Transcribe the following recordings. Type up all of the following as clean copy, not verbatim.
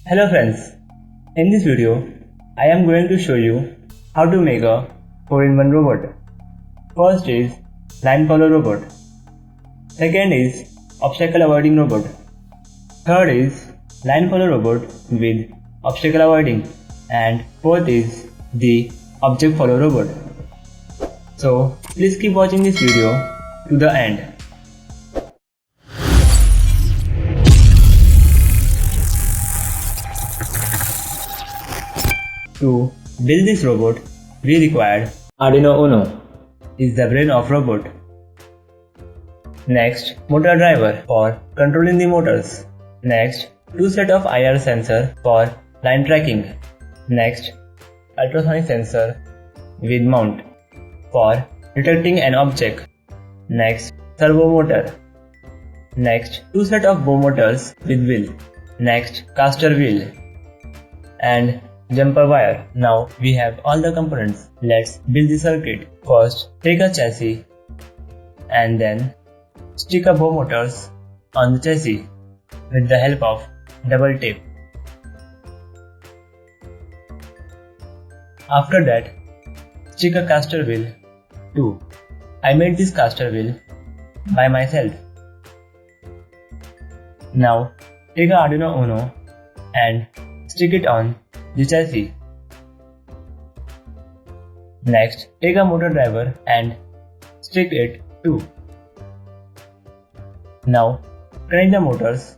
Hello friends, in this video I am going to show you how to make a 4-in-1 robot. First is line follow robot, second is obstacle avoiding robot, third is line follow robot with obstacle avoiding, and fourth is the object follow robot. So please keep watching this video to the end. To build this robot, we required Arduino Uno, is the brain of robot. Next, motor driver for controlling the motors. Next, 2 set of IR sensor for line tracking. Next, ultrasonic sensor with mount for detecting an object. Next, servo motor. Next, 2 set of bow motors with wheel. Next, caster wheel. And jumper wire. Now we have all the components. Let's build the circuit. First, take a chassis and then stick a bow motors on the chassis with the help of double tape. After that, stick a caster wheel too. I made this caster wheel by myself. Now take a Arduino Uno and stick it on the chassis. Next, take a motor driver and stick it too. Now, connect the motors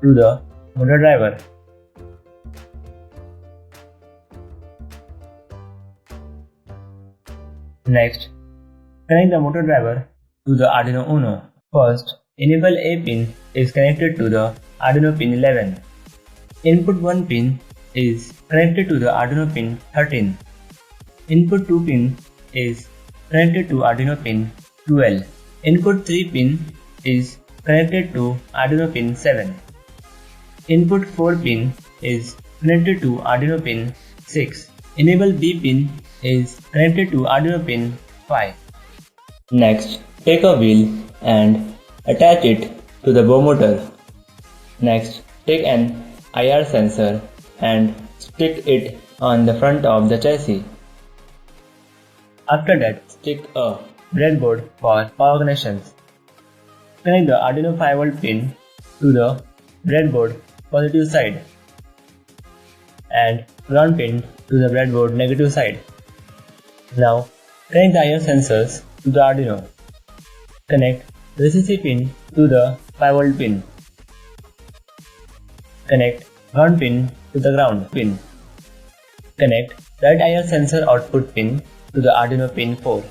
to the motor driver. Next, connect the motor driver to the Arduino Uno. First, enable A pin is connected to the Arduino pin 11. Input 1 pin is connected to the Arduino pin 13. Input 2 pin is connected to Arduino pin 12. Input 3 pin is connected to Arduino pin 7. Input 4 pin is connected to Arduino pin 6. Enable B pin is connected to Arduino pin 5. Next, take a wheel and attach it to the bow motor. Next, take an IR sensor and stick it on the front of the chassis. After that, stick a breadboard for power connections. Connect the Arduino 5V pin to the breadboard positive side and ground pin to the breadboard negative side. Now, connect the IR sensors to the Arduino. Connect VCC pin to the 5V pin. Connect ground pin to the ground pin. Connect right IR sensor output pin to the Arduino pin 4.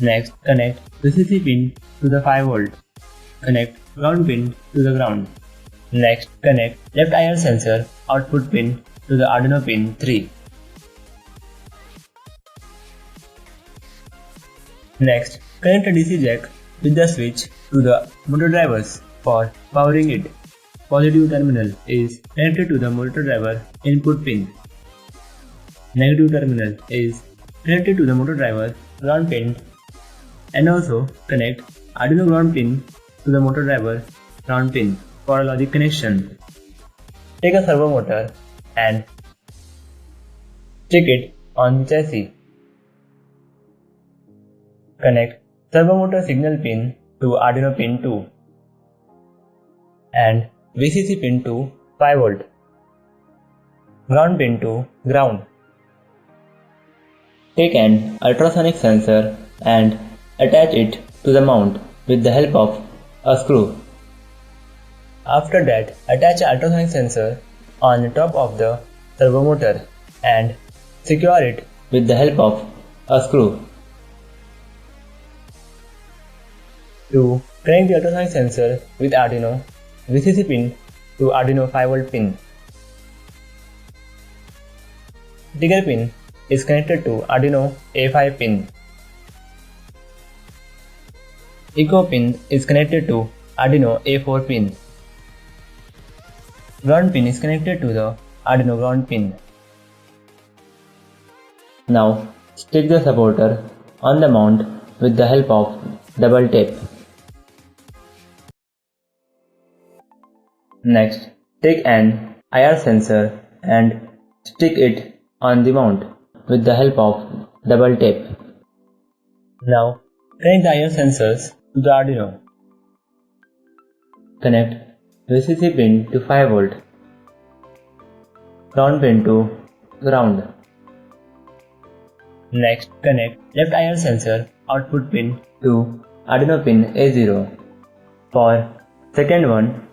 Next, connect VCC pin to the 5V. Connect ground pin to the ground. Next, connect left IR sensor output pin to the Arduino pin 3. Next, connect a DC jack with the switch to the motor drivers for powering it. Positive terminal is connected to the motor driver input pin. Negative terminal is connected to the motor driver ground pin, and also connect Arduino ground pin to the motor driver ground pin for a logic connection. Take a servo motor and stick it on the chassis. Connect servo motor signal pin to Arduino pin 2 and VCC pin to 5V, ground pin to ground. Take an ultrasonic sensor and attach it to the mount with the help of a screw. After that, attach an ultrasonic sensor on the top of the servo motor and secure it with the help of a screw. To connect the ultrasonic sensor with Arduino VCC pin to Arduino 5V pin. Trigger pin is connected to Arduino A5 pin. Echo pin is connected to Arduino A4 pin. Ground pin is connected to the Arduino ground pin. Now, stick the supporter on the mount with the help of double tape. Next, take an IR sensor and stick it on the mount with the help of double tape. Now connect the IR sensors to the Arduino. Connect VCC pin to 5V, ground pin to ground. Next, connect left IR sensor output pin to Arduino pin A0. For second one,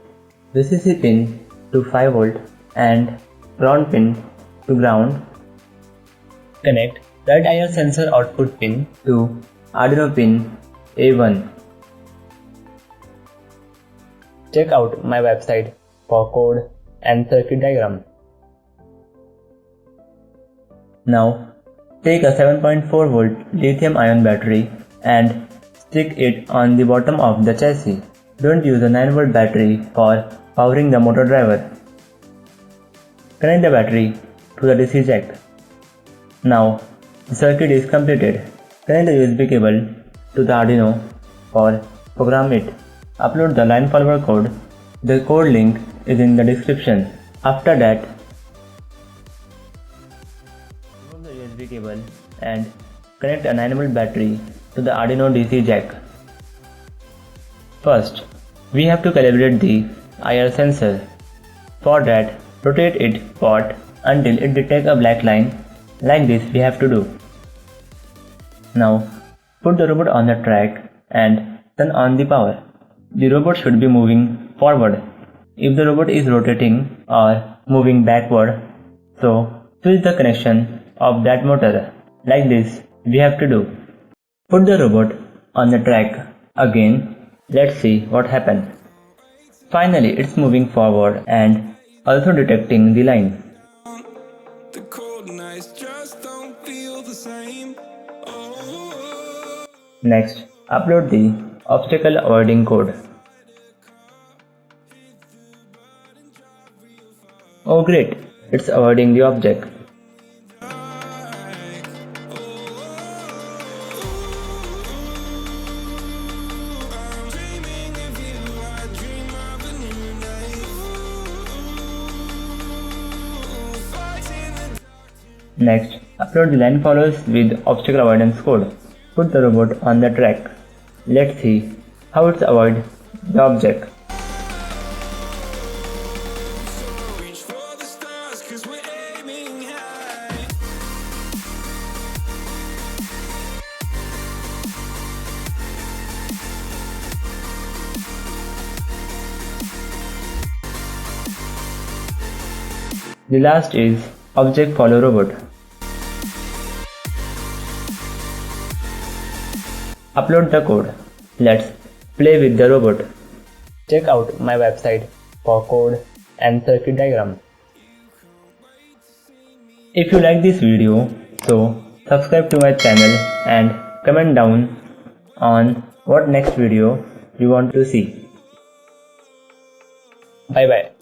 VCC pin to 5V and ground pin to ground. Connect right IR sensor output pin to Arduino pin A1. Check out my website for code and circuit diagram. Now, take a 7.4V lithium-ion battery and stick it on the bottom of the chassis. Don't use a 9V battery for powering the motor driver. Connect the battery to the DC jack. Now, the circuit is completed. Connect the USB cable to the Arduino or program it. Upload the line follower code. The code link is in the description. After that, remove the USB cable and connect a 9V battery to the Arduino DC jack. First, we have to calibrate the IR sensor. For that, rotate it forward until it detects a black line. Like this we have to do. Now, put the robot on the track and turn on the power. The robot should be moving forward. If the robot is rotating or moving backward, so switch the connection of that motor. Like this we have to do. Put the robot on the track again. Let's see what happens. Finally it's moving forward and also detecting the line. The cold nights just don't feel the same. Oh. Next, upload the obstacle avoiding code. Oh great, it's avoiding the object. Next, upload the line follows with obstacle avoidance code. Put the robot on the track. Let's see how it avoids the object. Reach for the stars 'cause we're aiming high. The last is object follow robot. Upload the code. Let's play with the robot. Check out my website for code and circuit diagram. If you like this video, so subscribe to my channel and comment down on what next video you want to see. Bye bye.